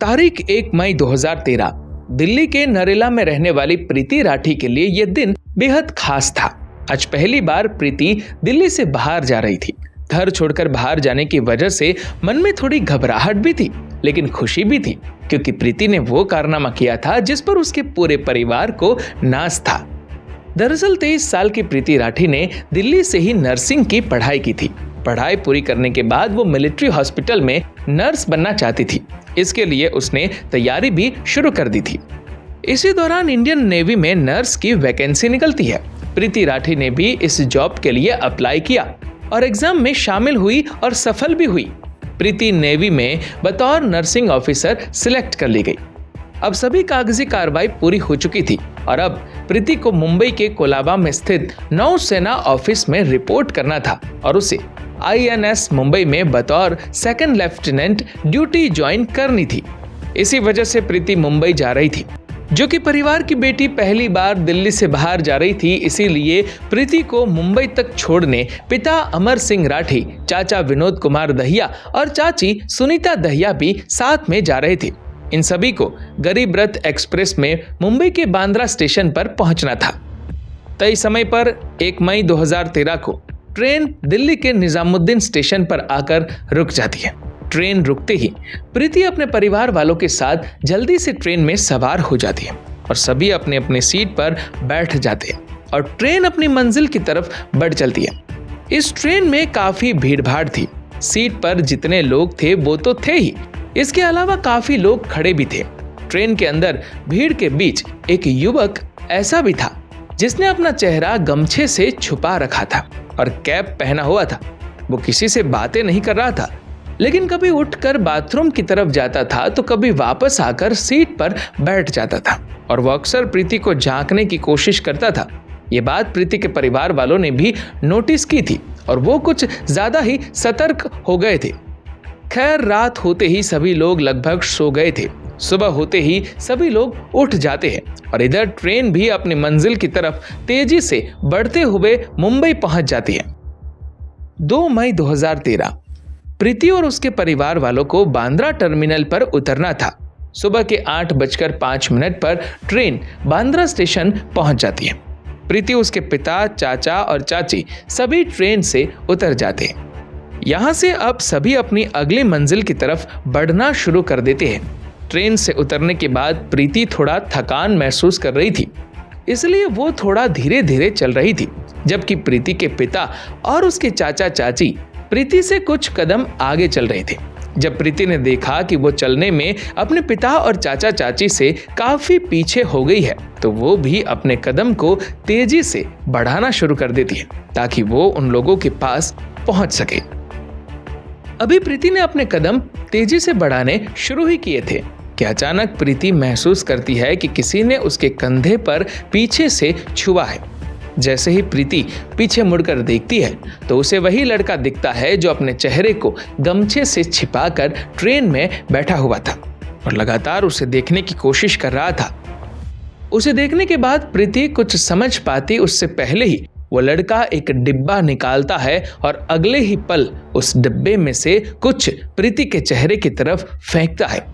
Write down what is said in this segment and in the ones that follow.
तारीख 1 मई 2013 दिल्ली के नरेला में रहने वाली प्रीति राठी के लिए यह दिन बेहद खास था। आज पहली बार प्रीति दिल्ली से बाहर जा रही थी। घर छोड़कर बाहर जाने की वजह से मन में थोड़ी घबराहट भी थी, लेकिन खुशी भी थी, क्योंकि प्रीति ने वो कारनामा किया था जिस पर उसके पूरे परिवार को नाज था। दरअसल 23 साल की प्रीति राठी ने दिल्ली से ही नर्सिंग की पढ़ाई की थी। पढ़ाई पूरी करने के बाद वो मिलिट्री हॉस्पिटल में नर्स बनना चाहती थी। इसके लिए उसने तैयारी भी शुरू कर दी थी। इसी दौरान इंडियन नेवी में नर्स की वैकेंसी निकलती है। प्रीति राठी ने भी इस जॉब के लिए अप्लाई किया और एग्जाम में शामिल हुई और सफल भी हुई। प्रीति नेवी में बतौर नर्सिंग ऑफिसर सिलेक्ट कर ली गई। अब सभी कागजी कार्रवाई पूरी हो चुकी थी और अब प्रीति को मुंबई के कोलाबा में स्थित नौसेना ऑफिस में रिपोर्ट करना था और उसे INS मुंबई में बतौर सेकंड लेफ्टिनेंट ड्यूटी ज्वाइन करनी थी। इसी वजह से प्रीति मुंबई जा रही थी। जो कि परिवार की बेटी पहली बार दिल्ली से बाहर जा रही थी, इसीलिए प्रीति को मुंबई तक छोड़ने पिता अमर सिंह राठी, चाचा विनोद कुमार दहिया और चाची सुनीता दहिया भी साथ में जा रहे थे। इन सभी को गरीब रथ एक्सप्रेस में मुंबई के बांद्रा स्टेशन पर पहुंचना था। तय समय पर 1 मई 2013 को ट्रेन दिल्ली के निजामुद्दीन स्टेशन पर आकर रुक जाती है। ट्रेन रुकते ही प्रीति अपने परिवार वालों के साथ जल्दी से ट्रेन में सवार हो जाती है और सभी अपने अपने सीट पर बैठ जाते हैं और ट्रेन अपनी मंजिल की तरफ बढ़ चलती है। इस ट्रेन में काफी भीड़ भाड़ थी। सीट पर जितने लोग थे वो तो थे ही, इसके अलावा काफी लोग खड़े भी थे। ट्रेन के अंदर भीड़ के बीच एक युवक ऐसा भी था जिसने अपना चेहरा गमछे से छुपा रखा था और कैप पहना हुआ था। वो किसी से बातें नहीं कर रहा था, लेकिन कभी उठकर बाथरूम की तरफ जाता था तो कभी वापस आकर सीट पर बैठ जाता था और वो अक्सर प्रीति को झांकने की कोशिश करता था। ये बात प्रीति के परिवार वालों ने भी नोटिस की थी और वो कुछ ज्यादा ही सतर्क हो गए थे। खैर, रात होते ही सभी लोग लगभग सो गए थे। सुबह होते ही सभी लोग उठ जाते हैं और इधर ट्रेन भी अपनी मंजिल की तरफ तेजी से बढ़ते हुए मुंबई पहुंच जाती है। 2 मई 2013 प्रीति और उसके परिवार वालों को बांद्रा टर्मिनल पर उतरना था। सुबह के 8:05 पर ट्रेन बांद्रा स्टेशन पहुंच जाती है। प्रीति, उसके पिता, चाचा और चाची सभी ट्रेन से उतर जाते हैं। यहाँ से अब सभी अपनी अगली मंजिल की तरफ बढ़ना शुरू कर देते हैं। ट्रेन से उतरने के बाद प्रीति थोड़ा थकान महसूस कर रही थी, इसलिए वो थोड़ा धीरे धीरे चल रही थी, जबकि प्रीति के पिता और उसके चाचा चाची प्रीति से कुछ कदम आगे चल रहे थे। जब प्रीति ने देखा कि वो चलने में अपने पिता और चाचा चाची से काफी पीछे हो गई है, तो वो भी अपने कदम को तेजी से बढ़ाना शुरू कर देती है ताकि वो उन लोगों के पास पहुंच सके। अभी प्रीति ने अपने कदम तेजी से बढ़ाने शुरू ही किए थे कि अचानक प्रीति महसूस करती है कि किसी ने उसके कंधे पर पीछे से छुआ है। जैसे ही प्रीति पीछे मुड़कर देखती है तो उसे वही लड़का दिखता है जो अपने चेहरे को गमछे से छिपाकर ट्रेन में बैठा हुआ था और लगातार उसे देखने की कोशिश कर रहा था। उसे देखने के बाद प्रीति कुछ समझ पाती उससे पहले ही वो लड़का एक डिब्बा निकालता है और अगले ही पल उस डिब्बे में से कुछ प्रीति के चेहरे की तरफ फेंकता है।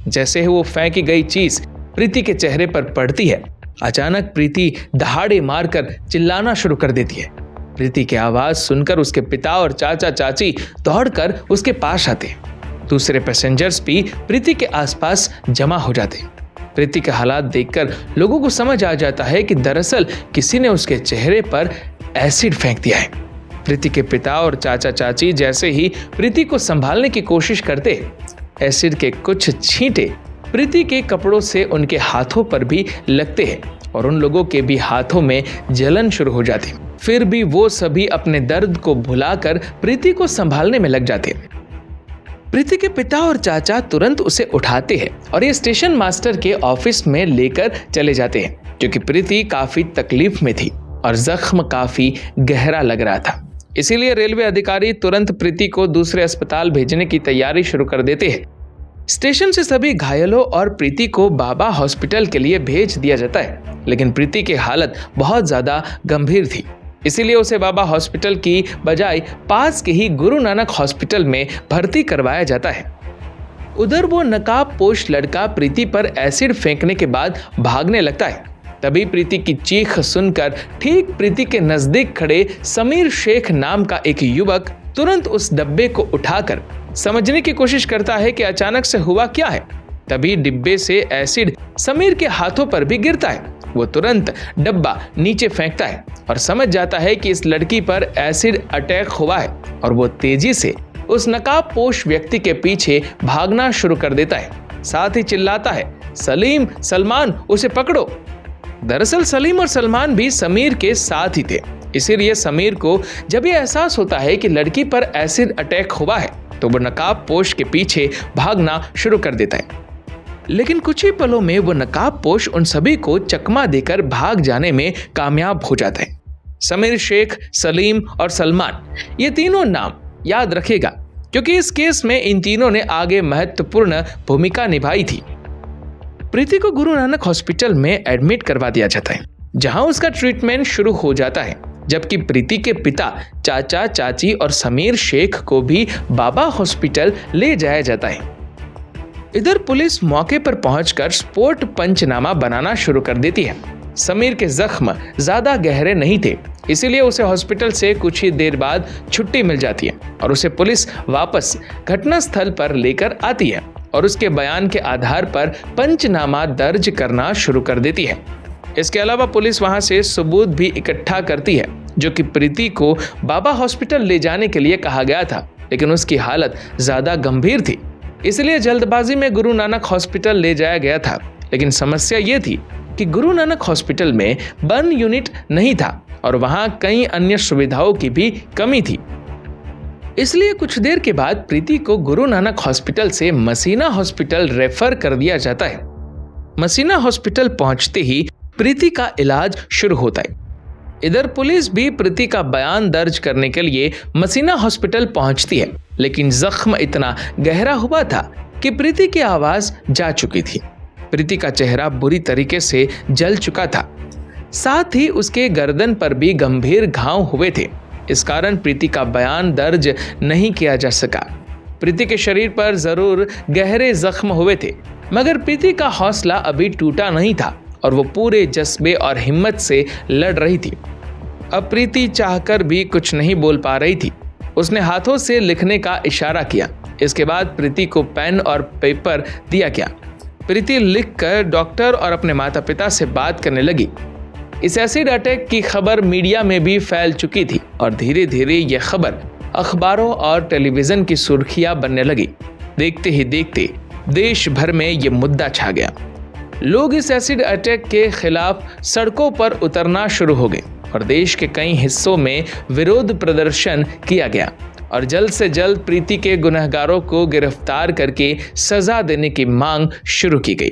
जैसे ही वो फेंकी गई चीज प्रीति के चेहरे पर पड़ती है, अचानक प्रीति दहाड़े मारकर चिल्लाना शुरू कर देती है। प्रीति की आवाज सुनकर उसके पिता और चाचा चाची दौड़कर उसके पास आते। दूसरे पैसेंजर्स भी प्रीति के आसपास जमा हो जाते। प्रीति के हालात देखकर लोगों को समझ आ जाता है कि दरअसल किसी ने उसके चेहरे पर एसिड फेंक दिया है। प्रीति के पिता और चाचा चाची जैसे ही प्रीति को संभालने की कोशिश करते, एसिड के कुछ छींटे प्रीति के कपड़ों से उनके हाथों पर भी लगते हैं और उन लोगों के भी हाथों में जलन शुरू हो जाती। फिर भी वो सभी अपने दर्द को भुलाकर प्रीति को संभालने में लग जाते। प्रीति के पिता और चाचा तुरंत उसे उठाते हैं और ये स्टेशन मास्टर के ऑफिस में लेकर चले जाते हैं, क्योंकि प्रीति काफी तकलीफ में थी और जख्म काफी गहरा लग रहा था। इसीलिए रेलवे अधिकारी तुरंत प्रीति को दूसरे अस्पताल भेजने की तैयारी शुरू कर देते हैं। स्टेशन से सभी घायलों और प्रीति को बाबा हॉस्पिटल के लिए भेज दिया जाता है, लेकिन प्रीति की हालत बहुत ज्यादा गंभीर थी। इसीलिए उसे बाबा हॉस्पिटल की बजाय पास के ही गुरु नानक हॉस्पिटल में भर्ती करवाया जाता है। उधर वो नकाबपोश लड़का प्रीति पर एसिड फेंकने के बाद भागने लगता है। तभी प्रीति की चीख सुनकर ठीक प्रीति के नजदीक खड़े समीर शेख नाम का एक युवक तुरंत उस डब्बे को उठाकर समझने की कोशिश करता है कि अचानक से हुआ क्या है। तभी डिब्बे से एसिड समीर के हाथों पर भी गिरता है। वो तुरंत डब्बा नीचे फेंकता है और समझ जाता है कि इस लड़की पर एसिड अटैक हुआ है और वो तेजी से उस नकाबपोश व्यक्ति के पीछे भागना शुरू कर देता है। साथ ही चिल्लाता है, सलीम, सलमान, उसे पकड़ो। दरअसल सलीम और सलमान भी समीर के साथ ही थे, इसीलिए समीर को जब यह एहसास होता है कि लड़की पर एसिड अटैक हुआ है तो वो नकाबपोश के पीछे भागना शुरू कर देता है। लेकिन कुछ ही पलों में वो नकाबपोश उन सभी को चकमा देकर भाग जाने में कामयाब हो जाता है। समीर शेख, सलीम और सलमान, ये तीनों नाम याद रखेगा क्योंकि इस केस में इन तीनों ने आगे महत्वपूर्ण भूमिका निभाई थी। प्रीति को गुरु नानक हॉस्पिटल में एडमिट करवा दिया जाता है, जहां उसका ट्रीटमेंट शुरू हो जाता है, जबकि प्रीति के पिता, चाचा, चाची और समीर शेख को भी बाबा हॉस्पिटल ले जाया जाता है। इधर पुलिस मौके पर पहुंचकर स्पॉट पंचनामा बनाना शुरू कर देती है। समीर के जख्म ज्यादा गहरे नहीं थे, इसीलिए उसे हॉस्पिटल से कुछ ही देर बाद छुट्टी मिल जाती है और उसे पुलिस वापस घटनास्थल पर लेकर आती है और उसके बयान के आधार पर पंचनामा दर्ज करना शुरू कर देती है। इसके अलावा पुलिस वहां से सबूत भी इकट्ठा करती है, जो कि प्रीति को बाबा हॉस्पिटल ले जाने के लिए कहा गया था, लेकिन उसकी हालत ज्यादा गंभीर थी, इसलिए जल्दबाजी में गुरु नानक हॉस्पिटल ले जाया गया था। लेकिन समस्या ये थी कि गुरु नानक हॉस्पिटल में बर्न यूनिट नहीं था और वहां कई अन्य सुविधाओं की भी कमी थी। इसलिए कुछ देर के बाद प्रीति को गुरु नानक हॉस्पिटल से मसीना हॉस्पिटल रेफर कर दिया जाता है। मसीना हॉस्पिटल पहुंचते ही प्रीति का इलाज शुरू होता है। इधर पुलिस भी प्रीति का बयान दर्ज करने के लिए मसीना हॉस्पिटल पहुंचती है, लेकिन जख्म इतना गहरा हुआ था कि प्रीति की आवाज जा चुकी थी। प्रीति का चेहरा बुरी तरीके से जल चुका था, साथ ही उसके गर्दन पर भी गंभीर घाव हुए थे। इस कारण प्रीति का बयान दर्ज नहीं किया जा सका। प्रीति के शरीर पर जरूर गहरे जख्म हुए थे, मगर प्रीति का हौसला अभी टूटा नहीं था और वो पूरे जज्बे और हिम्मत से लड़ रही थी। अब प्रीति चाहकर भी कुछ नहीं बोल पा रही थी। उसने हाथों से लिखने का इशारा किया। इसके बाद प्रीति को पेन और पेपर दिया गया। प्रीति लिखकर डॉक्टर और अपने माता पिता से बात करने लगी। इस एसिड अटैक की खबर मीडिया में भी फैल चुकी थी और धीरे धीरे यह खबर अखबारों और टेलीविजन की सुर्खियां बनने लगी। देखते ही देखते देश भर में यह मुद्दा छा गया। लोग इस एसिड अटैक के खिलाफ सड़कों पर उतरना शुरू हो गए और देश के कई हिस्सों में विरोध प्रदर्शन किया गया और जल्द से जल्द प्रीति के गुनहगारों को गिरफ्तार करके सजा देने की मांग शुरू की गई।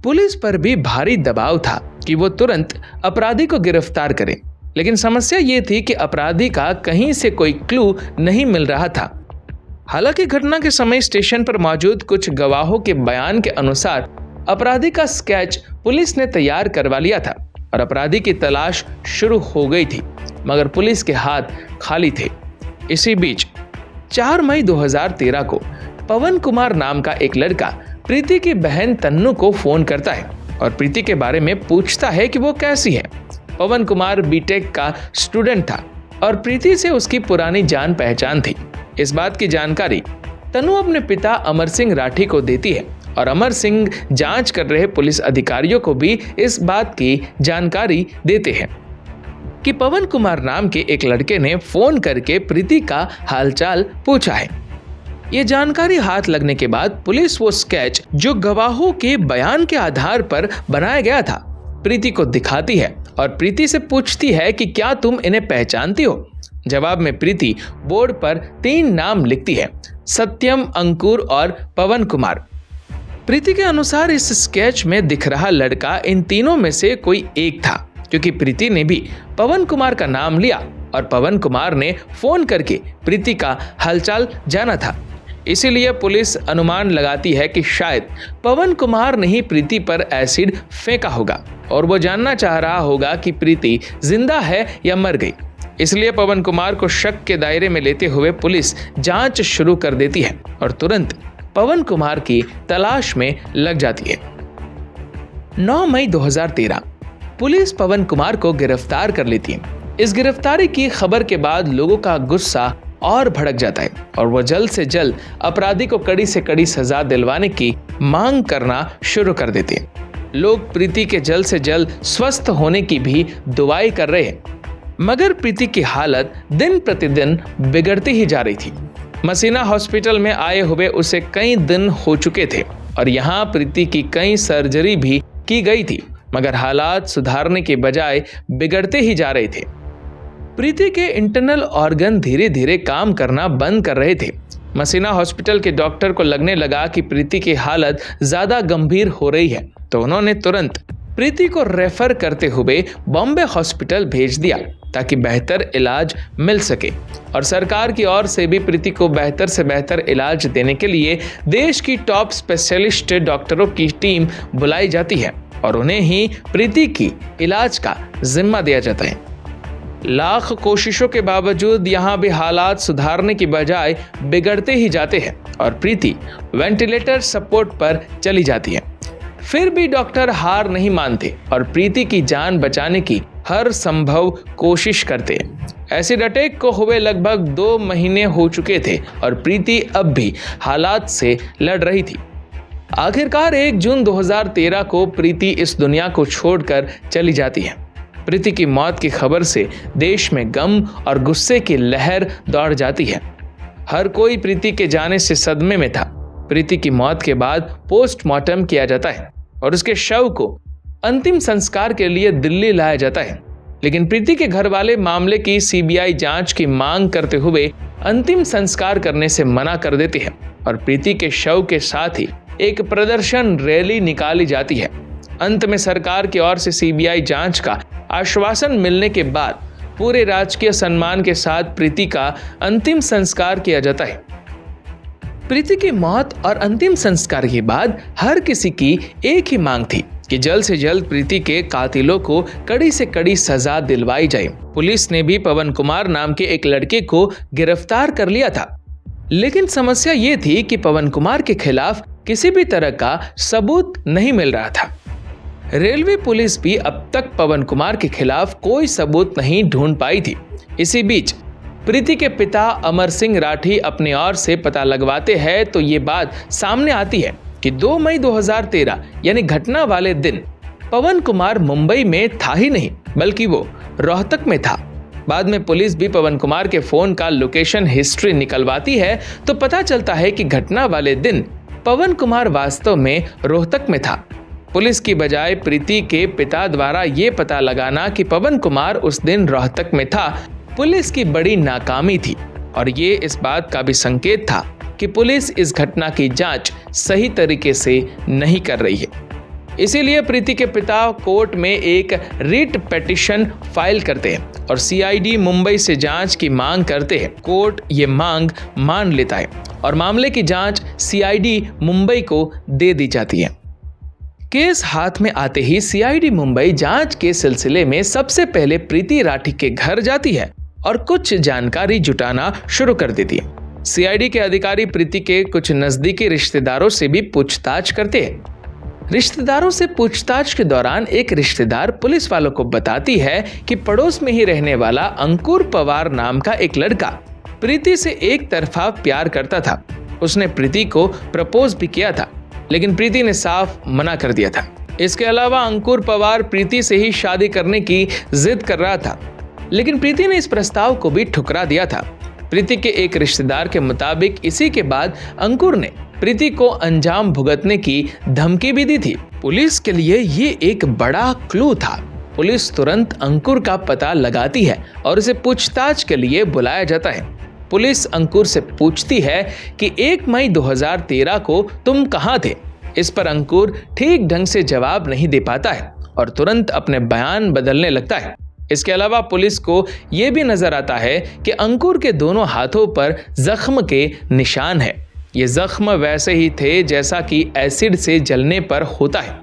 पुलिस पर भी भारी दबाव था कि वो तुरंत अपराधी को गिरफ्तार करे, लेकिन समस्या ये थी कि अपराधी का कहीं से कोई क्लू नहीं मिल रहा था। हालांकि घटना के समय स्टेशन पर मौजूद कुछ गवाहों के बयान के अनुसार अपराधी का स्केच पुलिस ने तैयार करवा लिया था और अपराधी की तलाश शुरू हो गई थी, मगर पुलिस के हाथ खाली थे। इसी बीच 4 मई 2013 को पवन कुमार नाम का एक लड़का प्रीति की बहन तन्नू को फोन करता है और प्रीति के बारे में पूछता है कि वो कैसी है। पवन कुमार बीटेक का स्टूडेंट था और प्रीति से उसकी पुरानी जान पहचान थी। इस बात की जानकारी तन्नू अपने पिता अमर सिंह राठी को देती है और अमर सिंह जांच कर रहे पुलिस अधिकारियों को भी इस बात की जानकारी देते हैं कि पवन कुमार नाम के एक लड़के ने फोन करके प्रीति का हालचाल पूछा है। ये जानकारी हाथ लगने के बाद पुलिस वो स्केच जो गवाहों के बयान के आधार पर बनाया गया था प्रीति को दिखाती है और प्रीति से पूछती है कि क्या तुम इन्हें पहचानती हो। जवाब में प्रीति बोर्ड पर 3 नाम लिखती है, सत्यम, अंकुर और पवन कुमार। प्रीति के अनुसार इस स्केच में दिख रहा लड़का इन तीनों में से कोई एक था, क्योंकि प्रीति ने भी पवन कुमार का नाम लिया और पवन कुमार ने फोन करके प्रीति का हालचाल जाना था। इसीलिए पुलिस अनुमान लगाती है कि शायद पवन कुमार ने ही प्रीति पर एसिड फेंका होगा और वो जानना चाह रहा होगा कि प्रीति जिंदा है या मर गई। इसलिए पवन कुमार को शक के दायरे में लेते हुए पुलिस जांच शुरू कर देती है और तुरंत पवन कुमार की तलाश में लग जाती है। 9 मई 2013 पुलिस पवन कुमार को गिरफ्तार कर लेती है। इस गिरफ्तारी की खबर के बाद लोगों का गुस्सा और भड़क जाता है और वो जल्द से जल्द अपराधी को कड़ी से कड़ी सजा दिलवाने की मांग करना शुरू कर देते हैं। लोग प्रीति के जल्द से जल्द स्वस्थ होने की भी दुआएं कर रहे हैं, मगर प्रीति की हालत दिन प्रतिदिन बिगड़ती ही जा रही थी। मसीना हॉस्पिटल में आए हुए उसे कई दिन हो चुके थे और यहाँ प्रीति की कई सर्जरी भी की गई थी, मगर हालात सुधारने के बजाय बिगड़ते ही जा रहे थे। प्रीति के इंटरनल ऑर्गन धीरे धीरे काम करना बंद कर रहे थे। मसीना हॉस्पिटल के डॉक्टर को लगने लगा कि प्रीति की हालत ज्यादा गंभीर हो रही है, तो उन्होंने तुरंत प्रीति को रेफर करते हुए बॉम्बे हॉस्पिटल भेज दिया ताकि बेहतर इलाज मिल सके। और सरकार की ओर से भी प्रीति को बेहतर से बेहतर इलाज देने के लिए देश की टॉप स्पेशलिस्ट डॉक्टरों की टीम बुलाई जाती है और उन्हें ही प्रीति की इलाज का जिम्मा दिया जाता है। लाख कोशिशों के बावजूद यहाँ भी हालात सुधारने की बजाय बिगड़ते ही जाते हैं और प्रीति वेंटिलेटर सपोर्ट पर चली जाती है। फिर भी डॉक्टर हार नहीं मानते और प्रीति की जान बचाने की हर संभव कोशिश करते हैं। एसिड अटैक को हुए लगभग 2 महीने हो चुके थे और प्रीति अब भी हालात से लड़ रही थी। आखिरकार 1 जून 2013 को प्रीति इस दुनिया को छोड़कर चली जाती है। प्रीति की मौत की खबर से देश में गम और गुस्से की लहर दौड़ जाती है। हर कोई प्रीति के जाने से सदमे में था। प्रीति की मौत के बाद पोस्टमार्टम किया जाता है और उसके शव को अंतिम संस्कार के लिए दिल्ली लाया जाता है, लेकिन प्रीति के घर वाले मामले की सीबीआई जांच की मांग करते हुए अंतिम संस्कार करने से मना कर देते हैं और प्रीति के शव के साथ ही एक प्रदर्शन रैली निकाली जाती है। अंत में सरकार की ओर से सीबीआई जांच का आश्वासन मिलने के बाद पूरे राजकीय सम्मान के साथ प्रीति का अंतिम संस्कार किया जाता है। प्रीति की मौत और अंतिम संस्कार के बाद हर किसी की एक ही मांग थी कि जल्द से जल्द प्रीति के कातिलों को कड़ी से कड़ी सजा दिलवाई जाए। पुलिस ने भी पवन कुमार नाम के एक लड़के को गिरफ्तार कर लिया था, लेकिन समस्या ये थी कि पवन कुमार के खिलाफ किसी भी तरह का सबूत नहीं मिल रहा था। रेलवे पुलिस भी अब तक पवन कुमार के खिलाफ कोई सबूत नहीं ढूंढ पाई थी। इसी बीच प्रीति के पिता अमर सिंह राठी अपनी ओर से पता लगवाते हैं तो ये बात सामने आती है कि 2 मई 2013 यानी घटना वाले दिन पवन कुमार मुंबई में था ही नहीं, बल्कि वो रोहतक में था। बाद में पुलिस भी पवन कुमार के फोन का लोकेशन हिस्ट्री निकलवाती है तो पता चलता है कि घटना वाले दिन पवन कुमार वास्तव में रोहतक में था। पुलिस की बजाय प्रीति के पिता द्वारा ये पता लगाना कि पवन कुमार उस दिन रोहतक में था, पुलिस की बड़ी नाकामी थी और ये इस बात का भी संकेत था कि पुलिस इस घटना की जांच सही तरीके से नहीं कर रही है। इसीलिए प्रीति के पिता कोर्ट में एक रिट पिटीशन फाइल करते हैं और सीआईडी मुंबई से जांच की मांग करते हैं। कोर्ट ये मांग मान लेता है और मामले की जांच सीआईडी मुंबई को दे दी जाती है। केस हाथ में आते ही सीआईडी मुंबई जांच के सिलसिले में सबसे पहले प्रीति राठी के घर जाती है और कुछ जानकारी जुटाना शुरू कर देती है। सीआईडी के अधिकारी प्रीति के कुछ नजदीकी रिश्तेदारों से भी पूछताछ करते हैं। रिश्तेदारों से पूछताछ के दौरान एक रिश्तेदार पुलिस वालों को बताती है कि पड़ोस में ही रहने वाला अंकुर पवार नाम का एक लड़का प्रीति से एक तरफा प्यार करता था। उसने प्रीति को प्रपोज भी किया था, लेकिन प्रीति ने साफ मना कर दिया था। इसके अलावा अंकुर पवार प्रीति से ही शादी करने की जिद कर रहा था, लेकिन प्रीति ने इस प्रस्ताव को भी ठुकरा दिया था। प्रीति के एक रिश्तेदार के मुताबिक इसी के बाद अंकुर ने प्रीति को अंजाम भुगतने की धमकी भी दी थी। पुलिस के लिए ये एक बड़ा क्लू था। पुलिस तुरंत अंकुर का पता लगाती है और उसे पूछताछ के लिए बुलाया जाता है। पुलिस अंकुर से पूछती है कि 1 मई 2013 को तुम कहाँ थे। इस पर अंकुर ठीक ढंग से जवाब नहीं दे पाता है और तुरंत अपने बयान बदलने लगता है। इसके अलावा पुलिस को यह भी नजर आता है कि अंकुर के दोनों हाथों पर जख्म के निशान है। ये जख्म वैसे ही थे जैसा कि एसिड से जलने पर होता है।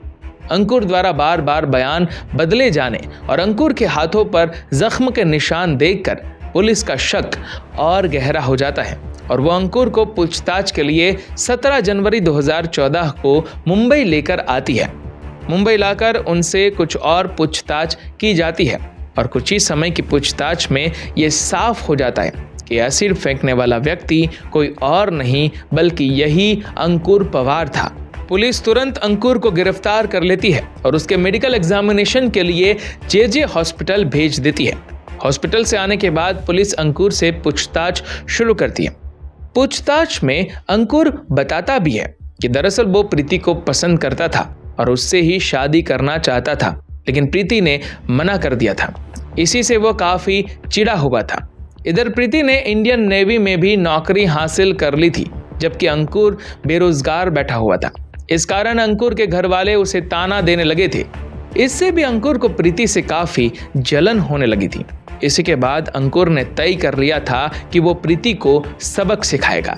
अंकुर द्वारा बार बार बयान बदले जाने और अंकुर के हाथों पर जख्म के निशान देखकर पुलिस का शक और गहरा हो जाता है और वो अंकुर को पूछताछ के लिए 17 जनवरी 2014 को मुंबई लेकर आती है। मुंबई लाकर उनसे कुछ और पूछताछ की जाती है और कुछ ही समय की पूछताछ में ये साफ हो जाता है कि एसिड फेंकने वाला व्यक्ति कोई और नहीं बल्कि यही अंकुर पवार था। पुलिस तुरंत अंकुर को गिरफ्तार कर लेती है और उसके मेडिकल एग्जामिनेशन के लिए जेजे हॉस्पिटल भेज देती है। हॉस्पिटल से आने के बाद पुलिस अंकुर से पूछताछ शुरू करती है। पूछताछ में अंकुर बताता भी है कि दरअसल वो प्रीति को पसंद करता था और उससे ही शादी करना चाहता था, लेकिन प्रीति ने मना कर दिया था। इसी से वो काफी चिढ़ा हुआ था। इधर प्रीति ने इंडियन नेवी में भी नौकरी हासिल कर ली थी, जबकि अंकुर बेरोजगार बैठा हुआ था। इस कारण अंकुर के घर वाले उसे ताना देने लगे थे। इससे भी अंकुर को प्रीति से काफी जलन होने लगी थी। इसी के बाद अंकुर ने तय कर लिया था कि वो प्रीति को सबक सिखाएगा।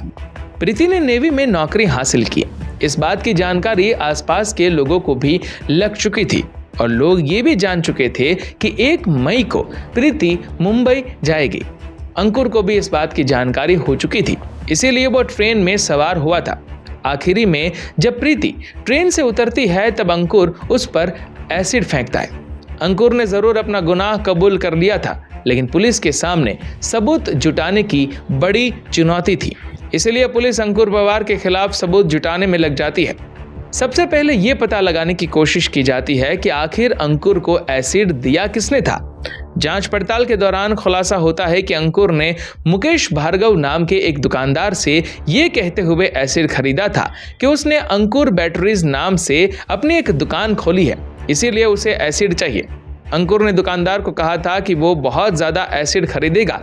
प्रीति ने नेवी में नौकरी हासिल की। इस बात की जानकारी आसपास के लोगों को भी लग चुकी थी और लोग ये भी जान चुके थे कि 1 मई को प्रीति मुंबई जाएगी। अंकुर को भी इस बात की जानकारी हो चुकी थी, इसीलिए वो ट्रेन में सवार हुआ था। आखिरी में जब प्रीति ट्रेन से उतरती है तब अंकुर उस पर एसिड फेंकता है। अंकुर ने जरूर अपना गुनाह कबूल कर लिया था, लेकिन पुलिस के सामने सबूत जुटाने की बड़ी चुनौती थी। इसलिए पुलिस अंकुर पवार के खिलाफ सबूत जुटाने में लग जाती है। सबसे पहले ये पता लगाने की कोशिश की जाती है कि आखिर अंकुर को एसिड दिया किसने था। जांच पड़ताल के दौरान खुलासा होता है कि अंकुर ने मुकेश भार्गव नाम के एक दुकानदार से ये कहते हुए एसिड खरीदा था कि उसने अंकुर बैटरीज नाम से अपनी एक दुकान खोली है, इसीलिए उसे एसिड चाहिए। अंकुर ने दुकानदार को कहा था कि वो बहुत ज्यादा एसिड खरीदेगा,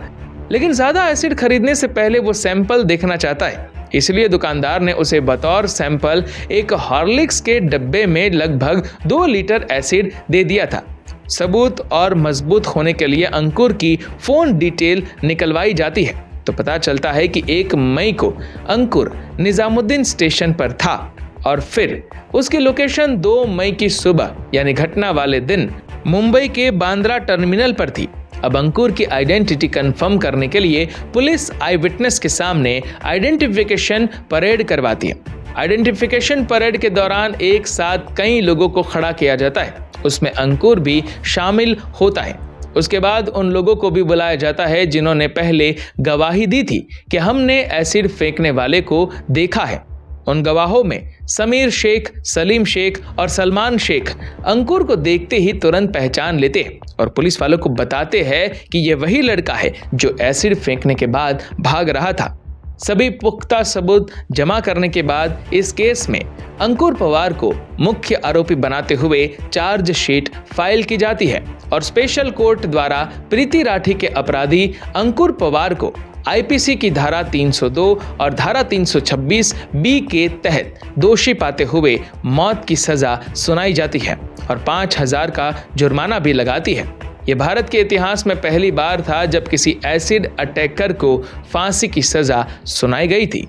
लेकिन ज्यादा एसिड खरीदने से पहले वो सैंपल देखना चाहता है। इसलिए दुकानदार ने उसे बतौर सैंपल एक हॉर्लिक्स के डब्बे में लगभग 2 लीटर एसिड दे दिया था। सबूत और मजबूत होने के लिए अंकुर की फोन डिटेल निकलवाई जाती है तो पता चलता है कि 1 मई को अंकुर निजामुद्दीन स्टेशन पर था और फिर उसकी लोकेशन 2 मई की सुबह यानी घटना वाले दिन मुंबई के बांद्रा टर्मिनल पर थी। अब अंकुर की आइडेंटिटी कंफर्म करने के लिए पुलिस आई विटनेस के सामने आइडेंटिफिकेशन परेड करवाती है। आइडेंटिफिकेशन परेड के दौरान एक साथ कई लोगों को खड़ा किया जाता है, उसमें अंकुर भी शामिल होता है। उसके बाद उन लोगों को भी बुलाया जाता है जिन्होंने पहले गवाही दी थी कि हमने एसिड फेंकने वाले को देखा है। उन गवाहों में समीर शेख, सलीम शेख और सलमान शेख अंकुर को देखते ही तुरंत पहचान लेते हैं और पुलिस वालों को बताते हैं कि यह वही लड़का है जो एसिड फेंकने के बाद भाग रहा था। सभी पुख्ता सबूत जमा करने के बाद इस केस में अंकुर पवार को मुख्य आरोपी बनाते हुए चार्जशीट फाइल की जाती है और स्पेशल कोर्ट द्वारा प्रीति राठी के अपराधी अंकुर पवार को आईपीसी की धारा 302 और धारा 326 बी के तहत दोषी पाते हुए मौत की सजा सुनाई जाती है और 5,000 का जुर्माना भी लगाती है। यह भारत के इतिहास में पहली बार था जब किसी एसिड अटैकर को फांसी की सजा सुनाई गई थी।